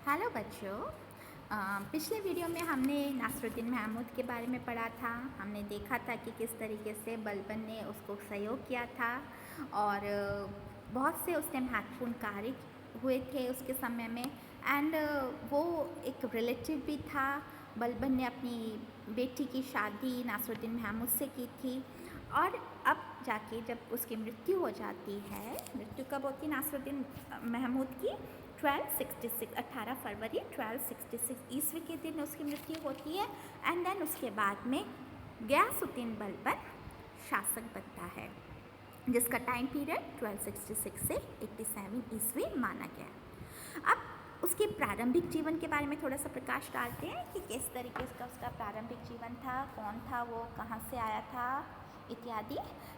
Hello बच्चों। पिछले video में हमने नासरुद्दीन महमूद के बारे में पढ़ा था। हमने देखा था कि किस तरीके से बलबन ने उसको सहयोग किया था और बहुत से उसने महत्वपूर्ण कार्य हुए थे उसके समय में। एंड वो एक रिलेटिव भी था। बलबन ने अपनी बेटी की शादी नासरुद्दीन महमूद से की थी और अब जाके जब उसकी मृत्यु हो जाती है, मृत्यु कब होती नासरुद्दीन महमूद की? 1266 18 फरवरी 1266 ईस्वी के दिन उसकी मृत्यु होती है। एंड देन उसके बाद में गयासुद्दीन बलबन शासक बनता है, जिसका टाइम पीरियड 1266 से 87 ईस्वी माना गया। अब उसके प्रारंभिक जीवन के बारे में थोड़ा सा प्रकाश डालते हैं कि किस तरीके से उसका प्रारंभिक जीवन था, कौन था वो, कहाँ से आया था इत्यादि।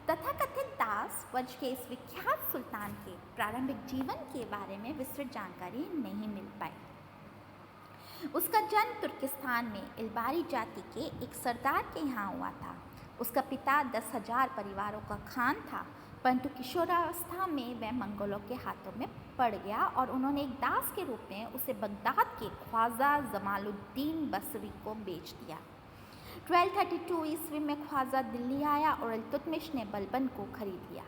तथाकथित दास वंश के इस विख्यात सुल्तान के प्रारंभिक जीवन के बारे में विस्तृत जानकारी नहीं मिल पाई। उसका जन्म तुर्किस्तान में इल्बारी जाति के एक सरदार के यहाँ हुआ था। उसका पिता 10,000 परिवारों का खान था, परंतु किशोरावस्था में वह मंगोलों के हाथों में पड़ गया और उन्होंने एक दास के रूप में उसे बगदाद के ख्वाजा जमालुद्दीन बसरी को बेच दिया। 1232 ईस्वी में ख्वाजा दिल्ली आया और इल्तुतमिश ने बलबन को खरीद लिया।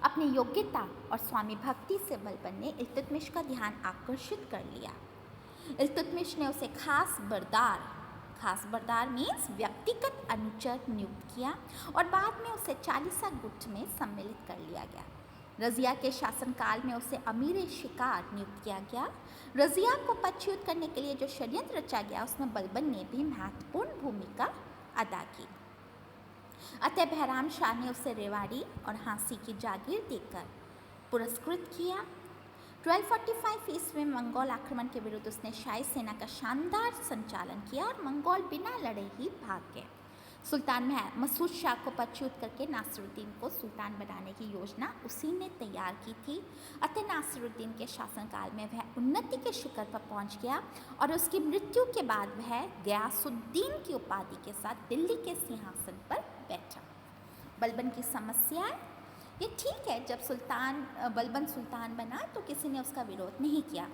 अपनी योग्यता और स्वामी भक्ति से बलबन ने इल्तुतमिश का ध्यान आकर्षित कर लिया। इल्तुतमिश ने उसे खास बरदार मीन्स व्यक्तिगत अनुचर नियुक्त किया और बाद में उसे चालीसा गुट में सम्मिलित कर लिया गया। रज़िया के शासनकाल में उसे अमीर शिकार नियुक्त किया गया। रज़िया को पदच्युत करने के लिए जो षड्यंत्र रचा गया उसमें बलबन ने भी महत्वपूर्ण भूमिका अदा की। अतः बहराम शाह ने उसे रेवाड़ी और हाँसी की जागीर देकर पुरस्कृत किया। 1245 ईस्वी में मंगोल आक्रमण के विरुद्ध उसने शाही सेना का शानदार संचालन किया और मंगोल बिना लड़े ही भाग गए। सुल्तान मसूद शाह को पदच्युत करके नासिरुद्दीन को सुल्तान बनाने की योजना उसी ने तैयार की थी। अतः नासिरुद्दीन के शासनकाल में वह उन्नति के शिखर पर पहुंच गया और उसकी मृत्यु के बाद वह गयासुद्दीन की उपाधि के साथ दिल्ली के सिंहासन पर बैठा। बलबन की समस्या ये ठीक है, जब बलबन सुल्तान बना तो किसी ने उसका विरोध नहीं किया,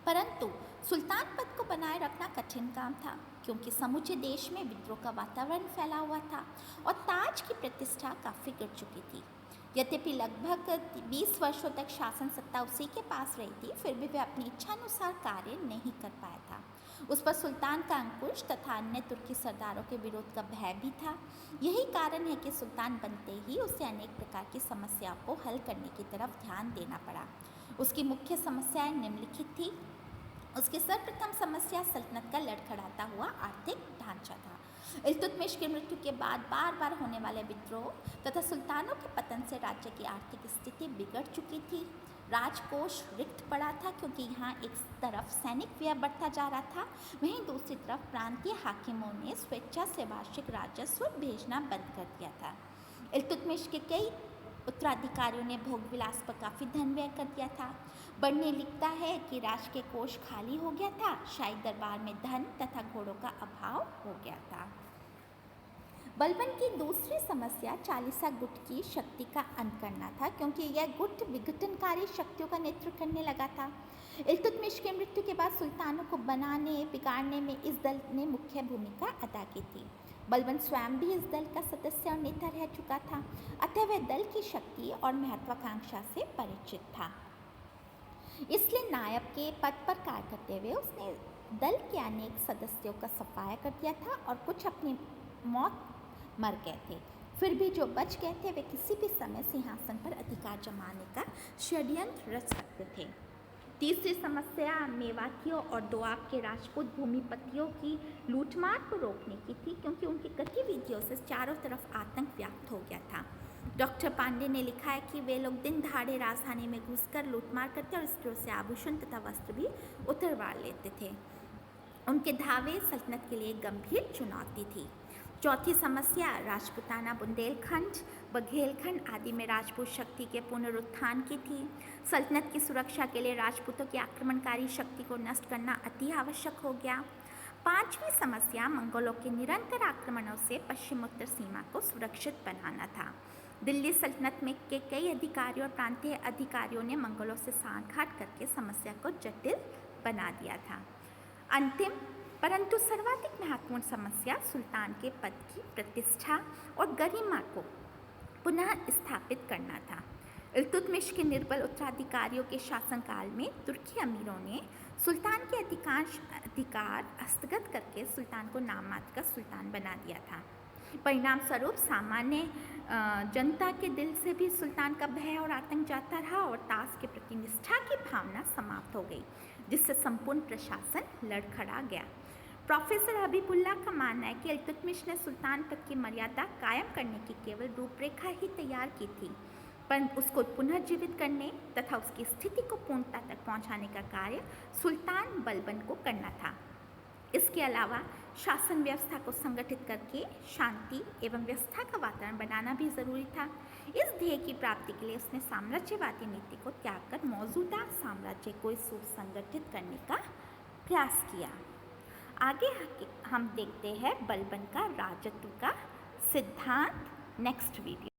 परंतु सुल्तान पद को बनाए रखना कठिन काम था क्योंकि समूचे देश में विद्रोह का वातावरण फैला हुआ था और ताज की प्रतिष्ठा काफ़ी गिर चुकी थी। यद्यपि लगभग 20 वर्षों तक शासन सत्ता उसी के पास रही थी, फिर भी वह अपनी इच्छानुसार कार्य नहीं कर पाया था। उस पर सुल्तान का अंकुश तथा अन्य तुर्की सरदारों के विरोध का भय भी था। यही कारण है कि सुल्तान बनते ही उसे अनेक प्रकार की समस्याओं को हल करने की तरफ ध्यान देना पड़ा। उसकी मुख्य समस्याएं निम्नलिखित थी। उसकी सर्वप्रथम समस्या सल्तनत का लड़खड़ाता हुआ आर्थिक ढांचा था। इल्तुतमिश की मृत्यु के बाद बार बार होने वाले विद्रोह तथा सुल्तानों के पतन से राज्य की आर्थिक स्थिति बिगड़ चुकी थी। राजकोष रिक्त पड़ा था क्योंकि यहाँ एक तरफ सैनिक व्यय बढ़ता जा रहा था, वहीं दूसरी तरफ प्रांतीय हाकिमों ने स्वेच्छा से वार्षिक राजस्व भेजना बंद कर दिया था। इल्तुतमिश के कई उत्तराधिकारियों ने भोग विलास पर काफ़ी धन व्यय कर दिया था। बढ़ने लिखता है कि राज के कोष खाली हो गया था, शाही दरबार में धन तथा घोड़ों का अभाव हो गया था। बलबन की दूसरी समस्या चालीसा गुट की शक्ति का अंत करना था क्योंकि यह गुट विघटनकारी शक्तियों का नेतृत्व करने लगा था। इल्तुतमिश की मृत्यु के बाद सुल्तानों को बनाने बिगाड़ने में इस दल ने मुख्य भूमिका अदा की थी। बलबन स्वयं भी इस दल का सदस्य और नेता रह चुका था, अतः वह दल की शक्ति और महत्वाकांक्षा से परिचित था। इसलिए नायब के पद पर कार्य करते हुए उसने दल के अनेक सदस्यों का सफाया कर दिया था और कुछ अपनी मौत मर गए थे। फिर भी जो बच गए थे वे किसी भी समय सिंहासन पर अधिकार जमाने का षड्यंत्र रच सकते थे। तीसरी समस्या मेवातियों और दोआब के राजपूत भूमिपतियों की लूटमार को रोकने की थी क्योंकि उनकी गतिविधियों से चारों तरफ आतंक व्याप्त हो गया था। डॉक्टर पांडे ने लिखा है कि वे लोग दिन दहाड़े राजधानी में घुसकर लूटमार करते और स्त्रियों से आभूषण तथा वस्त्र भी उतरवा लेते थे। उनके धावे सल्तनत के लिए गंभीर चुनौती थी। चौथी समस्या राजपूताना बुंदेलखंड बघेलखंड आदि में राजपूत शक्ति के पुनरुत्थान की थी। सल्तनत की सुरक्षा के लिए राजपूतों की आक्रमणकारी शक्ति को नष्ट करना अति आवश्यक हो गया। पांचवी समस्या मंगोलों के निरंतर आक्रमणों से पश्चिमोत्तर सीमा को सुरक्षित बनाना था। दिल्ली सल्तनत में के कई अधिकारियों और प्रांतीय अधिकारियों ने मंगोलों से सांठगांठ करके समस्या को जटिल बना दिया था। अंतिम परंतु सर्वाधिक महत्वपूर्ण समस्या सुल्तान के पद की प्रतिष्ठा और गरिमा को पुनः स्थापित करना था। इल्तुतमिश के निर्बल उत्तराधिकारियों के शासनकाल में तुर्की अमीरों ने सुल्तान के अधिकांश अधिकार हस्तगत करके सुल्तान को नाम मात्र का सुल्तान बना दिया था। परिणाम स्वरूप सामान्य जनता के दिल से भी सुल्तान का भय और आतंक जाता रहा और ताश के प्रति निष्ठा की भावना समाप्त हो गई, जिससे संपूर्ण प्रशासन लड़खड़ा गया। प्रोफेसर हबीबुल्लाह का मानना है कि इल्तुतमिश ने सुल्तान पद की मर्यादा कायम करने की केवल रूपरेखा ही तैयार की थी, पर उसको पुनर्जीवित करने तथा उसकी स्थिति को पूर्णता तक पहुंचाने का कार्य सुल्तान बलबन को करना था। इसके अलावा शासन व्यवस्था को संगठित करके शांति एवं व्यवस्था का वातावरण बनाना भी जरूरी था। इस ध्येय की प्राप्ति के लिए उसने साम्राज्यवादी नीति को त्याग कर मौजूदा साम्राज्य को सुसंगठित करने का प्रयास किया। आगे हम देखते हैं बलबन का राजत्व का सिद्धांत नेक्स्ट वीडियो।